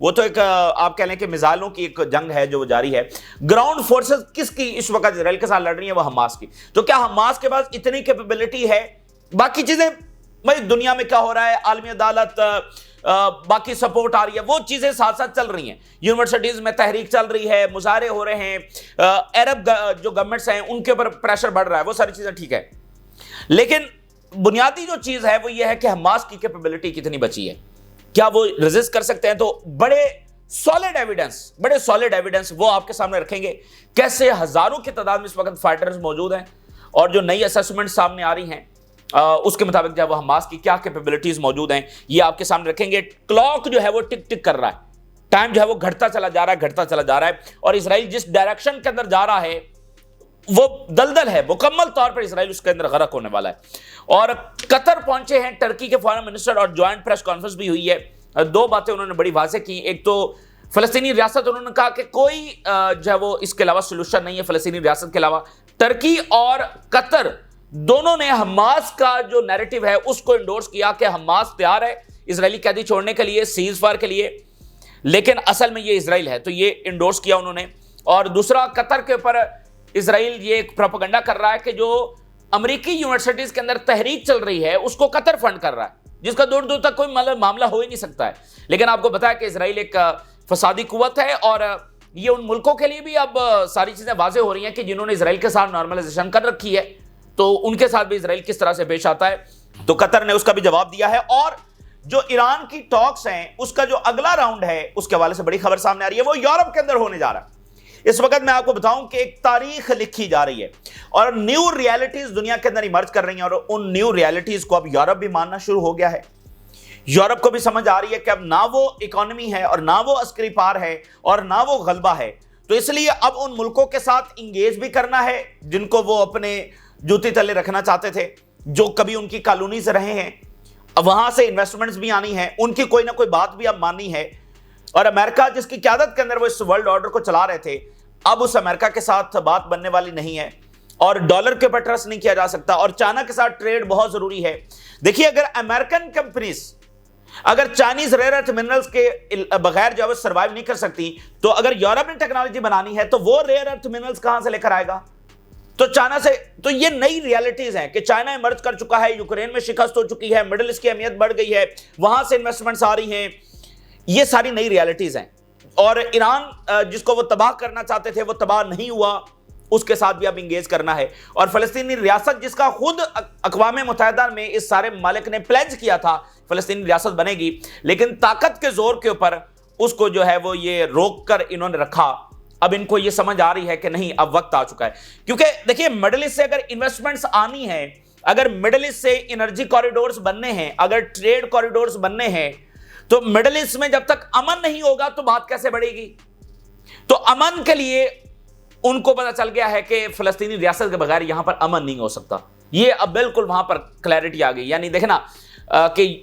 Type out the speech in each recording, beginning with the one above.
وہ تو ایک آپ کہہ لیں کہ میزائلوں کی ایک جنگ ہے جو جاری ہے. گراؤنڈ فورسز کس کی اس وقت اسرائیل کے ساتھ لڑ رہی ہیں؟ وہ حماس کی. تو کیا حماس کے پاس اتنی کیپیبلٹی ہے؟ باقی چیزیں بھائی دنیا میں کیا ہو رہا ہے، عالمی عدالت، باقی سپورٹ آ رہی ہے، وہ چیزیں ساتھ ساتھ چل رہی ہیں. یونیورسٹیز میں تحریک چل رہی ہے، مظاہرے ہو رہے ہیں، عرب جو گورنمنٹس ہیں ان کے اوپر پریشر بڑھ رہا ہے، وہ ساری چیزیں ٹھیک ہے. لیکن بنیادی جو چیز ہے وہ یہ ہے کہ حماس کی کیپیبلٹی کتنی بچی ہے، کیا وہ ریزسٹ کر سکتے ہیں؟ تو بڑے سالڈ ایویڈنس وہ آپ کے سامنے رکھیں گے. کیسے ہزاروں کی تعداد میں اس وقت فائٹرز موجود ہیں، اور جو نئی اسیسمنٹ سامنے آ رہی ہیں اس کے مطابق جو ہے وہ حماس کی کیا کیپیبلٹیز موجود ہیں یہ آپ کے سامنے رکھیں گے. کلاک جو ہے وہ ٹک ٹک کر رہا ہے، ٹائم جو ہے وہ گھٹتا چلا جا رہا ہے، اور اسرائیل جس ڈائریکشن کے اندر جا رہا ہے وہ دلدل ہے، مکمل طور پر اسرائیل اس کے اندر غرق ہونے والا ہے. اور قطر پہنچے ہیں ٹرکی کے فارن منسٹر، اور جوائنٹ پریس کانفرنس بھی ہوئی ہے. دو باتیں انہوں نے بڑی واضح کی. ایک تو فلسطینی ریاست، انہوں نے کہا کہ کوئی جو ہے وہ اس کے علاوہ سولوشن نہیں ہے فلسطینی ریاست کے علاوہ. ٹرکی اور قطر دونوں نے حماس کا جو نیریٹو ہے اس کو انڈورس کیا کہ حماس تیار ہے اسرائیلی قیدی چھوڑنے کے لیے، سیز فائر کے لیے، لیکن اصل میں یہ اسرائیل ہے. تو یہ انڈورس کیا انہوں نے. اور دوسرا، قطر کے اوپر اسرائیل یہ ایک پروپیگنڈا کر رہا ہے کہ جو امریکی یونیورسٹیز کے اندر تحریک چل رہی ہے اس کو قطر فنڈ کر رہا ہے، جس کا دور دور تک کوئی معاملہ ہو ہی نہیں سکتا ہے. لیکن آپ کو بتایا کہ اسرائیل ایک فسادی قوت ہے، اور یہ ان ملکوں کے لیے بھی اب ساری چیزیں واضح ہو رہی ہیں کہ جنہوں نے اسرائیل کے ساتھ نارملائزیشن کر رکھی ہے تو ان کے ساتھ بھی اسرائیل کس طرح سے پیش آتا ہے. تو قطر نے اس کا بھی جواب دیا ہے. اور جو ایران کی ٹاکس ہیں اس کا جو اگلا راؤنڈ ہے اس کے حوالے سے بڑی خبر سامنے آ رہی ہے، وہ یورپ کے اندر ہونے جا رہا ہے. اس وقت میں آپ کو بتاؤں کہ ایک تاریخ لکھی جا رہی ہے اور نیو ریالٹیز دنیا کے اندر ایمرج کر رہی ہیں، اور ان نیو ریالٹیز کو اب یورپ بھی ماننا شروع ہو گیا ہے. یورپ کو بھی سمجھ آ رہی ہے کہ اب نہ وہ اکانومی ہے اور نہ وہ عسکری پار ہے اور نہ وہ غلبہ ہے. تو اس لیے اب ان ملکوں کے ساتھ انگیج بھی کرنا ہے جن کو وہ اپنے جوتی تلے رکھنا چاہتے تھے، جو کبھی ان کی کالونیز رہے ہیں. اب وہاں سے انویسٹمنٹس بھی آنی ہے، ان کی کوئی نہ کوئی بات بھی اب ماننی ہے. اور امریکہ جس کی قیادت کے اندر وہ اس ورلڈ آرڈر کو چلا رہے تھے، اب اس امریکہ کے ساتھ بات بننے والی نہیں ہے، اور ڈالر کے اوپر ٹرسٹ نہیں کیا جا سکتا، اور چائنا کے ساتھ ٹریڈ بہت ضروری ہے. دیکھیے، اگر امریکن کمپنیز اگر چائنیز ریئر ارتھ منرلز کے بغیر جو ہے سروائیو نہیں کر سکتی، تو اگر یورپ نے ٹیکنالوجی بنانی ہے تو وہ ریئر ارتھ منرلز کہاں سے لے کر آئے گا؟ تو چائنا سے. تو یہ نئی ریالٹیز ہیں کہ چائنا ایمرج کر چکا ہے، یوکرین میں شکست ہو چکی ہے، مڈل ایسٹ کی اہمیت بڑھ گئی ہے، وہاں سے انویسٹمنٹس آ رہی ہیں. یہ ساری نئی ریالٹیز ہیں. اور ایران جس کو وہ تباہ کرنا چاہتے تھے وہ تباہ نہیں ہوا، اس کے ساتھ بھی اب انگیج کرنا ہے. اور فلسطینی ریاست جس کا خود اقوام متحدہ میں اس سارے ممالک نے پلیج کیا تھا فلسطینی ریاست بنے گی، لیکن طاقت کے زور کے اوپر اس کو جو ہے وہ یہ روک کر انہوں نے رکھا. اب ان کو یہ سمجھ آ رہی ہے کہ نہیں، اب وقت آ چکا ہے. کیونکہ دیکھیے، مڈل ایسٹ سے اگر انویسٹمنٹس آنی ہیں، اگر مڈل ایسٹ سے انرجی کوریڈورز بننے ہیں، اگر ٹریڈ کوریڈورز بننے ہیں، تو مڈل ایسٹ میں جب تک امن نہیں ہوگا تو بات کیسے بڑھے گی؟ تو امن کے لیے ان کو پتا چل گیا ہے کہ فلسطینی ریاست کے بغیر یہاں پر امن نہیں ہو سکتا. یہ اب بالکل وہاں پر کلیئرٹی آ گئی. یعنی دیکھنا کہ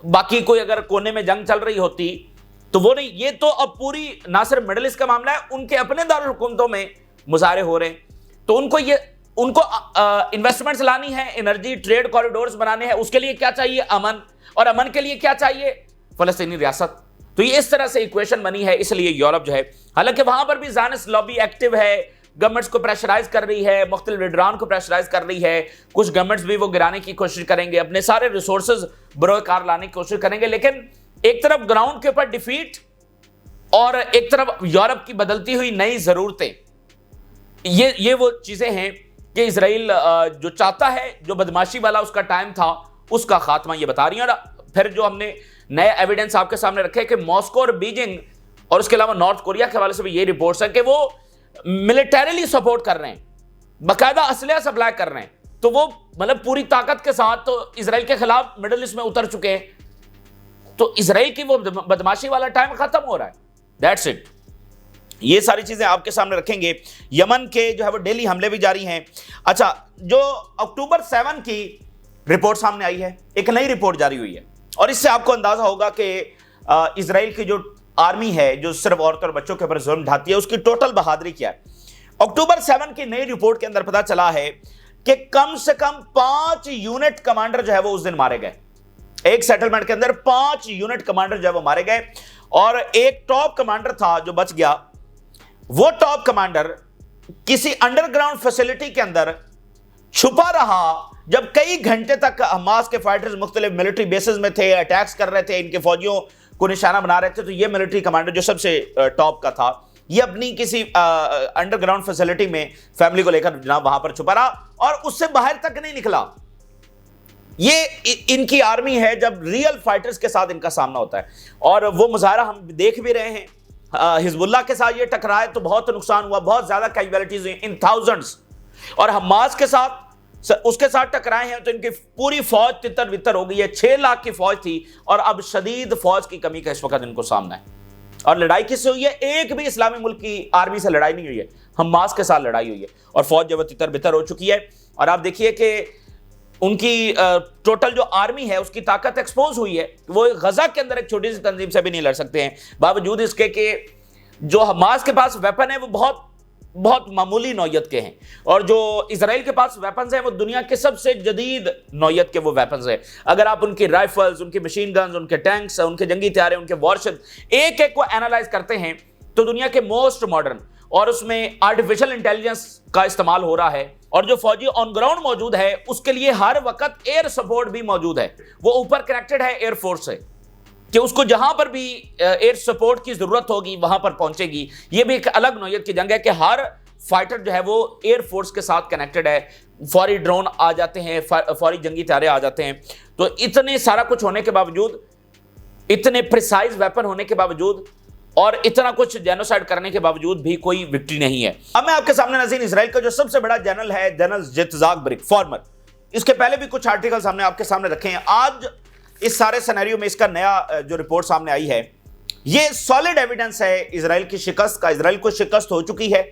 باقی کوئی اگر کونے میں جنگ چل رہی ہوتی تو وہ نہیں، یہ تو اب پوری نہ صرف مڈل ایسٹ کا معاملہ ہے، ان کے اپنے دارالحکومتوں میں مظاہرے ہو رہے ہیں. تو ان کو انویسٹمنٹس لانی ہے، انرجی ٹریڈ کوریڈورز بنانے ہیں. اس کے لیے کیا چاہیے؟ امن. اور امن کے لیے کیا چاہیے؟ فلسطینی ریاست. تو یہ اس طرح سے ایکویشن بنی ہے. اس لیے یورپ جو ہے، حالانکہ وہاں پر بھی زائنسٹ لابی ایکٹیو ہے، گورنمنٹس کو پریشرائز کر رہی ہے، مختلف لیڈران کو پریشرائز کر رہی ہے. کچھ گورنمنٹس بھی وہ گرانے کی کوشش کریں گے، اپنے سارے ریسورسز بروئے کار لانے کی کوشش کریں گے. لیکن ایک طرف گراؤنڈ کے اوپر ڈیفیٹ اور ایک طرف یورپ کی بدلتی ہوئی نئی ضرورتیں، یہ وہ چیزیں ہیں کہ اسرائیل جو چاہتا ہے، جو بدماشی والا اس کا ٹائم تھا، اس کا خاتمہ یہ بتا رہی ہیں. اور پھر جو ہم نے نئے ایویڈنس آپ کے سامنے رکھے کہ ماسکو اور بیجنگ اور اس کے علاوہ نارتھ کوریا کے حوالے سے بھی یہ رپورٹس ہیں کہ وہ ملٹریلی سپورٹ کر رہے ہیں، باقاعدہ اسلحہ سپلائی کر رہے ہیں. تو وہ مطلب پوری طاقت کے ساتھ تو اسرائیل کے خلاف مڈل ایسٹ میں اتر چکے ہیں. تو اسرائیل کی وہ بدماشی والا ٹائم ختم ہو رہا ہے. That's it. یہ ساری چیزیں آپ کے سامنے رکھیں گے. یمن کے جو ہے وہ ڈیلی حملے بھی جاری ہیں. اچھا، جو اکتوبر 7 کی رپورٹ سامنے آئی ہے، ایک نئی رپورٹ جاری ہوئی ہے، اور اس سے آپ کو اندازہ ہوگا کہ اسرائیل کی جو آرمی ہے جو صرف عورتوں اور بچوں کے اوپر ظلم ڈھاتی ہے، اس کی ٹوٹل بہادری کیا ہے. اکتوبر 7 کی نئی رپورٹ کے اندر پتا چلا ہے کہ کم سے کم 5 یونٹ کمانڈر جو ہے وہ اس دن مارے گئے. ایک سیٹلمنٹ کے اندر 5 یونٹ کمانڈر جو ہے وہ مارے گئے. اور ایک ٹاپ کمانڈر تھا جو بچ گیا. وہ ٹاپ کمانڈر کسی انڈر گراؤنڈ فیسلٹی کے اندر چھپا رہا جب کئی گھنٹے تک حماس کے فائٹرز مختلف ملٹری بیسز میں تھے, اٹیکس کر رہے تھے, ان کے فوجیوں کو نشانہ بنا رہے تھے. تو یہ ملٹری کمانڈر جو سب سے ٹاپ کا تھا, یہ اپنی کسی انڈر گراؤنڈ فیسلٹی میں فیملی کو لے کر جناب وہاں پر چھپا رہا اور اس سے باہر تک نہیں نکلا. یہ ان کی آرمی ہے جب ریئل فائٹرز کے ساتھ ان کا سامنا ہوتا ہے. اور وہ مظاہرہ ہم دیکھ بھی رہے ہیں. حزب اللہ کے ساتھ یہ ٹکرائے تو بہت نقصان ہوا, بہت زیادہ کیجویلٹیز ہوئی ان تھاؤزنڈز. اور حماس کے ساتھ اس کے ساتھ ٹکرائے ہیں تو ان کی پوری فوج تتر بتر ہو گئی ہے. 6 لاکھ کی فوج تھی اور اب شدید فوج کی کمی کا اس وقت ان کو سامنا ہے. اور لڑائی کس سے ہوئی ہے؟ ایک بھی اسلامی ملک کی آرمی سے لڑائی نہیں ہوئی ہے, حماس کے ساتھ لڑائی ہوئی ہے اور فوج جو تتر بتر ہو چکی ہے. اور آپ دیکھیے کہ ان کی ٹوٹل جو آرمی ہے اس کی طاقت ایکسپوز ہوئی ہے. وہ غزہ کے اندر ایک چھوٹی سی تنظیم سے بھی نہیں لڑ سکتے ہیں, باوجود اس کے کہ جو حماس کے پاس ویپن ہے وہ بہت معمولی نوعیت کے ہیں, اور جو اسرائیل کے پاس ویپنز ہیں وہ دنیا کے سب سے جدید نوعیت کے وہ ویپنز ہیں. اگر آپ ان کی رائفلز, ان کی مشین گنز, ان کے ٹینکس, ان کے جنگی طیارے, ان کے وارشپ ایک ایک کو اینالائز کرتے ہیں تو دنیا کے موسٹ ماڈرن, اور اس میں آرٹیفیشل انٹیلیجنس کا استعمال ہو رہا ہے. اور جو فوجی آن گراؤنڈ موجود ہے اس کے لیے ہر وقت ایئر سپورٹ بھی موجود ہے. وہ اوپر کنیکٹڈ ہے ایئر فورس سے کہ اس کو جہاں پر بھی ایئر سپورٹ کی ضرورت ہوگی وہاں پر پہنچے گی. یہ بھی ایک الگ نوعیت کی جنگ ہے کہ ہر فائٹر جو ہے وہ ایئر فورس کے ساتھ کنیکٹڈ ہے. فوری ڈرون آ جاتے ہیں, فوری جنگی طیارے آ جاتے ہیں. تو اتنے سارا کچھ ہونے کے باوجود, اتنے پریسائز ویپن ہونے کے باوجود اور اتنا کچھ جینوسائیڈ کرنے کے باوجود بھی کوئی وکٹری نہیں ہے. اب میں آپ کے سامنے ناظرین اسرائیل کا جو سب سے بڑا جنرل ہے جنرل جتزاک برک فارمر, اس کے پہلے بھی کچھ آرٹیکلز ہم نے آپ کے سامنے رکھے ہیں. آج اس سارے سینیریو میں اس کا نیا جو رپورٹ سامنے آئی ہے یہ سالڈ ایویڈنس ہے اسرائیل کی شکست کا. اسرائیل کو شکست ہو چکی ہے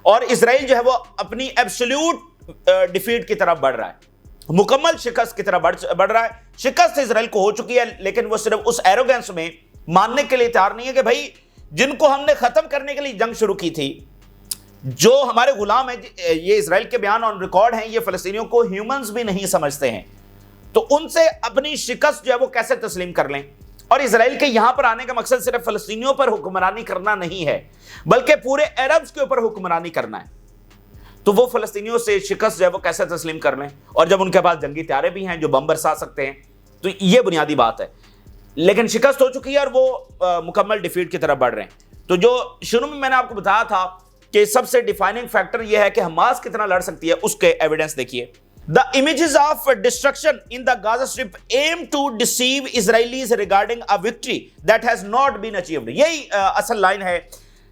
اور اسرائیل جو ہے وہ اپنی ایبسلیوٹ ڈیفیٹ کی طرف بڑھ رہا ہے, مکمل شکست کی طرف بڑھ رہا ہے. شکست اسرائیل کو ہو چکی ہے لیکن وہ صرف اس ایروگنس میں ماننے کے لیے تیار نہیں ہے کہ بھائی جن کو ہم نے ختم کرنے کے لیے جنگ شروع کی تھی, جو ہمارے غلام ہیں, یہ اسرائیل کے بیان آن ریکارڈ ہیں, یہ فلسطینیوں کو ہیومنز بھی نہیں سمجھتے ہیں, تو ان سے اپنی شکست جو ہے وہ کیسے تسلیم کر لیں. اور اسرائیل کے یہاں پر آنے کا مقصد صرف فلسطینیوں پر حکمرانی کرنا نہیں ہے بلکہ پورے عربز کے اوپر حکمرانی کرنا ہے. تو وہ فلسطینیوں سے شکست جو ہے وہ کیسے تسلیم کر لیں, اور جب ان کے پاس جنگی طیارے بھی ہیں جو بم برسا سکتے ہیں, تو یہ بنیادی بات ہے. لیکن شکست ہو چکی ہے اور وہ مکمل ڈیفیٹ کی طرف بڑھ رہے ہیں. تو جو شروع میں نے آپ کو بتایا تھا کہ سب سے ڈیفائننگ فیکٹر یہ ہے کہ حماس کتنا لڑ سکتی ہے, اس کے ایویڈنس دیکھیے. The images of destruction in the Gaza Strip aim to deceive Israelis regarding a victory that has not been achieved. یہی اصل لائن ہے.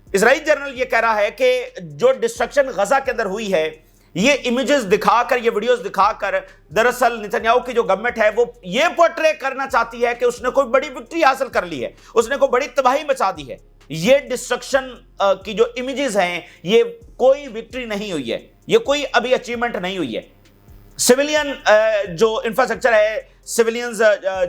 اسرائیل جنرل یہ کہہ رہا ہے کہ جو ڈسٹرکشن غزہ کے اندر ہوئی ہے, یہ امیجز دکھا کر, یہ ویڈیوز دکھا کر دراصل نتنیاہو کی جو گورنمنٹ ہے وہ یہ پورٹرے کرنا چاہتی ہے کہ اس نے کوئی بڑی وکٹری حاصل کر لی ہے, اس نے کوئی بڑی تباہی مچا دی ہے. یہ ڈسٹرکشن کی جو امیجز ہیں یہ کوئی وکٹری نہیں ہوئی ہے, یہ کوئی ابھی اچیومنٹ نہیں ہوئی ہے. سویلین جو انفراسٹرکچر ہے, سویلینز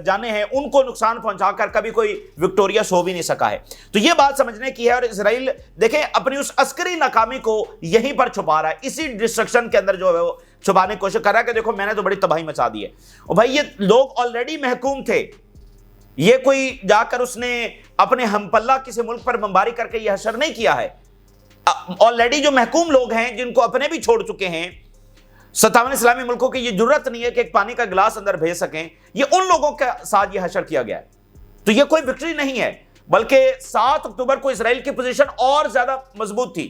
جانے ہیں, ان کو نقصان پہنچا کر کبھی کوئی وکٹوریس ہو بھی نہیں سکا ہے. تو یہ بات سمجھنے کی ہے. اور اسرائیل دیکھیں اپنی اس عسکری ناکامی کو یہیں پر چھپا رہا ہے, اسی ڈسٹرکشن کے اندر جو ہے وہ چھپانے کی کوشش کر رہا ہے کہ دیکھو میں نے تو بڑی تباہی مچا دی ہے. اور بھائی یہ لوگ آلریڈی محکوم تھے, یہ کوئی جا کر اس نے اپنے ہم پلہ کسی ملک پر بمباری کر کے یہ حشر نہیں کیا ہے. آلریڈی جو محکوم لوگ ہیں جن کو اپنے بھی چھوڑ چکے ہیں, 57 اسلامی ملکوں کی یہ ضرورت نہیں ہے کہ ایک پانی کا گلاس اندر بھیج سکیں, یہ ان لوگوں کے ساتھ یہ حشر کیا گیا ہے. تو یہ کوئی وکٹری نہیں ہے بلکہ 7 اکتوبر کو اسرائیل کی پوزیشن اور زیادہ مضبوط تھی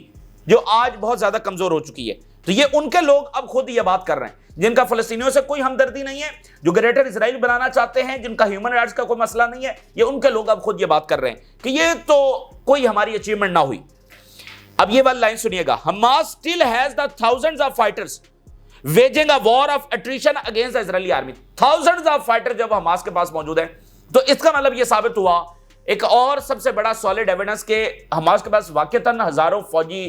جو آج بہت زیادہ کمزور ہو چکی ہے. تو یہ ان کے لوگ اب خود یہ بات کر رہے ہیں جن کا فلسطینیوں سے کوئی ہمدردی نہیں ہے, جو گریٹر اسرائیل بنانا چاہتے ہیں, جن کا ہیومن رائٹس کا کوئی مسئلہ نہیں ہے, یہ ان کے لوگ اب خود یہ بات کر رہے ہیں کہ یہ تو کوئی ہماری اچیومنٹ نہ ہوئی. اب یہ والی لائن سنیے گا, Hamas still has the thousands of fighters waging a war of attrition against the Israeli army. thousands of fighters جب حماس کے پاس موجود ہیں, تو اس کا مطلب یہ ثابت ہوا ایک اور سب سے بڑا سالڈ ایویڈنس کہ حماس کے پاس واقعتاً ہزاروں فوجی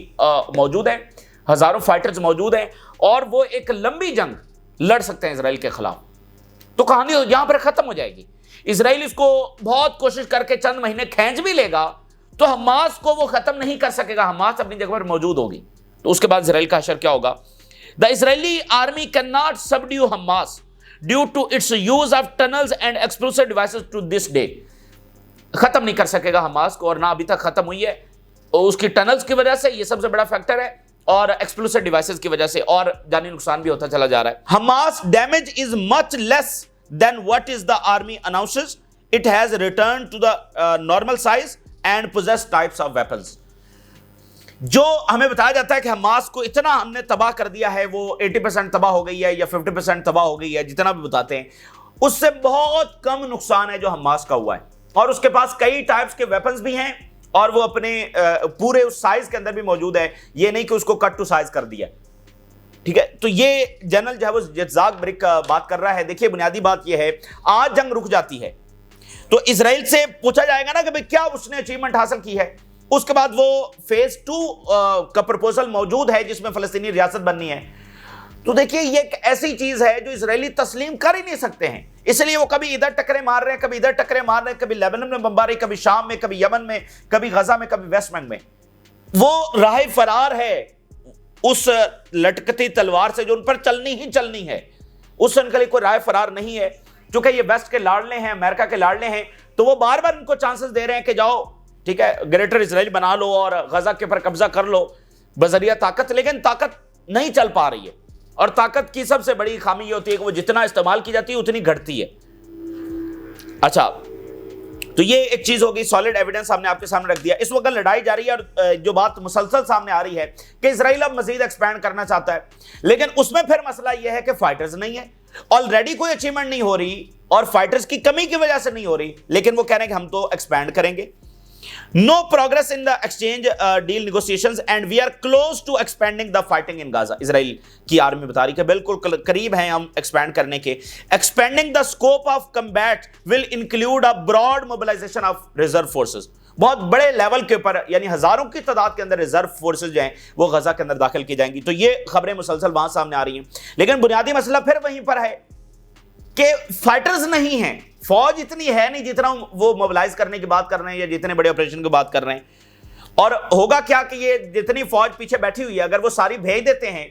موجود ہیں, ہزاروں فائٹرز موجود ہیں, اور وہ ایک لمبی جنگ لڑ سکتے ہیں اسرائیل کے خلاف. تو کہانی یہاں پر ختم ہو جائے گی. اسرائیل اس کو بہت کوشش کر کے چند مہینے کھینچ بھی لے گا تو حماس کو وہ ختم نہیں کر سکے گا, حماس اپنی جگہ پر موجود ہوگی. تو اس کے بعد اسرائیل کا حشر کیا ہوگا. The Israeli army cannot subdue Hamas due to its use of tunnels and explosive devices to this day. ختم نہیں کر سکے گا حماس کو, اور نہ ابھی تک ختم ہوئی ہے. اس کی ٹنلز کی وجہ سے یہ سب سے بڑا فیکٹر ہے, اور ایکسپلوسیو ڈیوائسز کی وجہ سے, اور جانی نقصان بھی ہوتا چلا جا رہا ہے. Hamas damage is much less than what is the army announces. It has return to the normal size and poses types of weapons. جو ہمیں بتایا جاتا ہے کہ حماس کو اتنا ہم نے تباہ کر دیا ہے, وہ 80% تباہ ہو گئی ہے یا 50% تباہ ہو گئی ہے, جتنا بھی بتاتے ہیں, اس سے بہت کم نقصان ہے جو حماس کا ہوا ہے. اور اس کے پاس کئی ٹائپس کے ویپنز بھی ہیں, اور وہ اپنے پورے اس سائز کے اندر بھی موجود ہے, یہ نہیں کہ اس کو کٹ ٹو سائز کر دیا. ٹھیک ہے, تو یہ جنرل جو ہے وہ جزاک برک کا بات کر رہا ہے. دیکھیے بنیادی بات یہ ہے, آج جنگ رک جاتی ہے تو اسرائیل سے پوچھا جائے گا نا کہ بھئی کیا اس نے اچیومنٹ حاصل کی ہے. اس کے بعد وہ فیز 2 کا پرپوزل موجود ہے جس میں فلسطینی ریاست بننی ہے. تو دیکھیے یہ ایک ایسی چیز ہے جو اسرائیلی تسلیم کر ہی نہیں سکتے ہیں, اس لیے وہ کبھی ادھر ٹکرے مار رہے ہیں, کبھی ادھر ٹکرے مار رہے ہیں, کبھی لیبنان میں بمباری, کبھی شام میں, کبھی یمن میں, کبھی غزہ میں, کبھی ویسٹ بینک میں. وہ راہ فرار ہے اس لٹکتی تلوار سے جو ان پر چلنی ہی چلنی ہے, اس سے ان کے لیے کوئی راہ فرار نہیں ہے. چونکہ یہ ویسٹ کے لاڑلے ہیں, امریکہ کے لاڑلے ہیں, تو وہ بار بار ان کو چانسز دے رہے ہیں کہ جاؤ ٹھیک ہے گریٹر اسرائیل بنا لو اور غزہ کے پر قبضہ کر لو بذریعہ طاقت. لیکن طاقت نہیں چل پا رہی ہے, اور طاقت کی سب سے بڑی خامی یہ ہوتی ہے کہ وہ جتنا استعمال کی جاتی ہے اتنی گھٹتی ہے. اچھا, تو یہ ایک چیز ہوگی, سالڈ ایویڈنس ہم نے آپ کے سامنے رکھ دیا. اس وقت لڑائی جاری ہے, اور جو بات مسلسل سامنے آ رہی ہے کہ اسرائیل اب مزید ایکسپینڈ کرنا چاہتا ہے, لیکن اس میں پھر مسئلہ یہ ہے کہ فائٹرز نہیں ہے, آلریڈی کوئی اچیومنٹ نہیں ہو رہی, اور فائٹرز کی کمی کی وجہ سے نہیں ہو رہی, لیکن وہ کہہ رہے ہیں کہ ہم تو ایکسپینڈ کریں گے. No progress in the exchange deal negotiations and we are close to expanding the fighting in Gaza. اسرائیل کی آرمی بتا رہی کہ بالکل قریب ہیں ہم ایکسپینڈ کرنے کے. Expanding the scope of combat will include a broad mobilization of reserve forces. بہت بڑے لیول کے اوپر, یعنی ہزاروں کی تعداد کے اندر ریزرو فورسز جو ہیں وہ غزہ کے اندر داخل کی جائیں گی. تو یہ خبریں مسلسل وہاں سامنے آ رہی ہیں, لیکن بنیادی مسئلہ پھر وہیں پر ہے کہ فائٹرز نہیں ہیں, فوج اتنی ہے نہیں جتنا وہ موبلائز کرنے کی بات کر رہے ہیں یا جتنے بڑے آپریشن کی بات کر رہے ہیں. اور ہوگا کیا کہ یہ جتنی فوج پیچھے بیٹھی ہوئی ہے اگر وہ ساری بھیج دیتے ہیں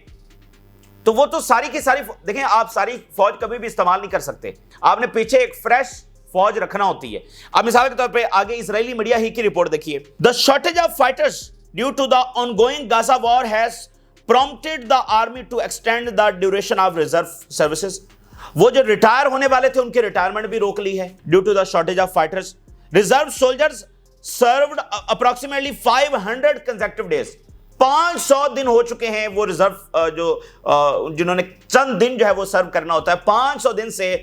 تو وہ تو ساری کی ساری, دیکھیں آپ ساری فوج کبھی بھی استعمال نہیں کر سکتے, آپ نے پیچھے ایک فریش فوج رکھنا ہوتی ہے. اب مثال کے طور پہ آگے اسرائیلی میڈیا ہی کی رپورٹ دیکھیے. The shortage of fighters due to the ongoing Gaza war has prompted the army to extend the duration of reserve services. وہ جو ریٹائر ہونے والے تھے ان کی ریٹائرمنٹ بھی روک لی ہے due to the shortage of fighters. Reserve soldiers served approximately 500 consecutive days. 500 دن ہو چکے ہیں وہ ریزرو جو جنہوں نے چند دن جو ہے وہ سرو کرنا ہوتا ہے, 500 دن سے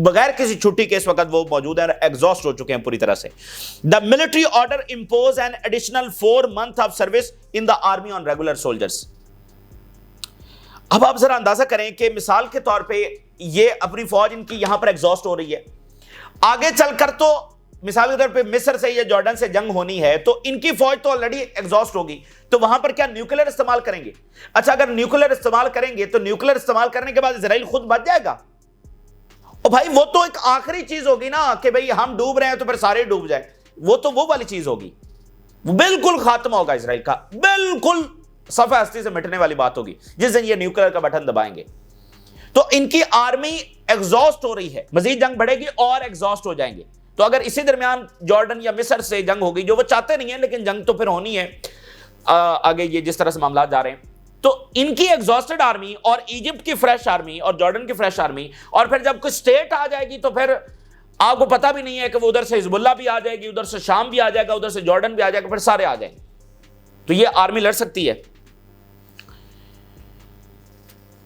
بغیر کسی چھٹی کے اس وقت وہ موجود ہیں, ایگزاسٹ ہو چکے ہیں پوری طرح سے. The military order impose an additional 4 months of service in the army on regular soldiers. اب آپ ذرا اندازہ کریں کہ مثال کے طور پہ یہ اپنی فوج ان کی یہاں پر ایگزاسٹ ہو رہی ہے, آگے چل کر تو مثال کے طور پہ مصر سے یا جارڈن سے جنگ ہونی ہے تو ان کی فوج تو آلریڈی ایگزاسٹ ہوگی, تو وہاں پر کیا نیوکلیر استعمال کریں گے؟ اچھا اگر نیوکلیر استعمال کریں گے تو نیوکلیر استعمال کرنے کے بعد اسرائیل خود بچ جائے گا؟ اور بھائی وہ تو ایک آخری چیز ہوگی نا کہ بھئی ہم ڈوب رہے ہیں تو پھر سارے ڈوب جائیں, وہ تو وہ والی چیز ہوگی, بالکل خاتمہ ہوگا اسرائیل کا, بالکل صفحہ ہستی سے مٹنے والی بات ہوگی جس دن یہ نیوکلیر کا بٹن دبائیں گے. تو ان کی آرمی ایگزاسٹ ہو رہی ہے, مزید جنگ بڑھے گی اور ایگزاسٹ ہو جائیں گے. تو اگر اسی درمیان جارڈن یا مصر سے جنگ ہوگی, جو وہ چاہتے نہیں ہیں لیکن جنگ تو پھر ہونی ہے آگے یہ جس طرح سے معاملات جا رہے ہیں, تو ان کی ایگزاسٹڈ آرمی اور ایجپٹ کی فریش آرمی اور جارڈن کی فریش آرمی, اور پھر جب کوئی سٹیٹ آ جائے گی تو پھر آپ کو پتہ بھی نہیں ہے کہ وہ ادھر سے حزب اللہ بھی آ جائے گی, ادھر سے شام بھی آ جائے گا, ادھر سے جارڈن بھی آ جائے گا, پھر سارے آ جائیں گے. تو یہ آرمی لڑ سکتی ہے.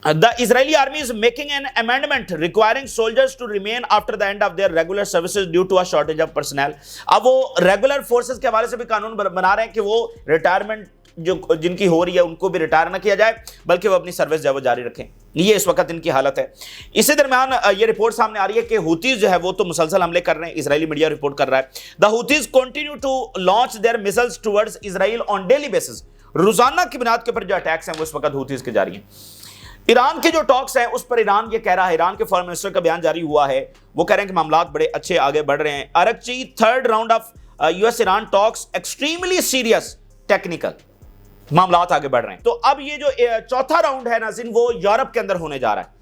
The Israeli army is making an amendment requiring soldiers to remain after the end of their regular services due to a shortage of personnel. اب وہ ریگولر فورسز کے حوالے سے بھی قانون بنا رہے ہیں کہ وہ ریٹائرمنٹ جو جن کی ہو رہی ہے ان کو بھی ریٹائر نہ کیا جائے بلکہ وہ اپنی سروس جو ہے وہ جاری رکھیں. یہ اس وقت ان کی حالت ہے. اسی درمیان یہ رپورٹ سامنے آ رہی ہے کہ ہوتیز جو ہے وہ تو مسلسل حملے کر رہے ہیں, اسرائیلی میڈیا رپورٹ کر رہا ہے. The Houthis continue to launch their missiles towards Israel on daily basis. روزانہ کی بنیاد کے اوپر جو اٹیکس ہیں وہ اس وقت ہوتیز کے جاری ہیں. ایران کے جو ٹاکس ہیں اس پر ایران یہ کہہ رہا ہے, ایران کے فارن منسٹر کا بیان جاری ہوا ہے, وہ کہہ رہے ہیں کہ معاملات بڑے اچھے آگے بڑھ رہے ہیں. Araghchi third round of US Iran talks extremely serious technical, معاملات آگے بڑھ رہے ہیں. تو اب یہ جو چوتھا راؤنڈ ہے ناظرین وہ یورپ کے اندر ہونے جا رہا ہے.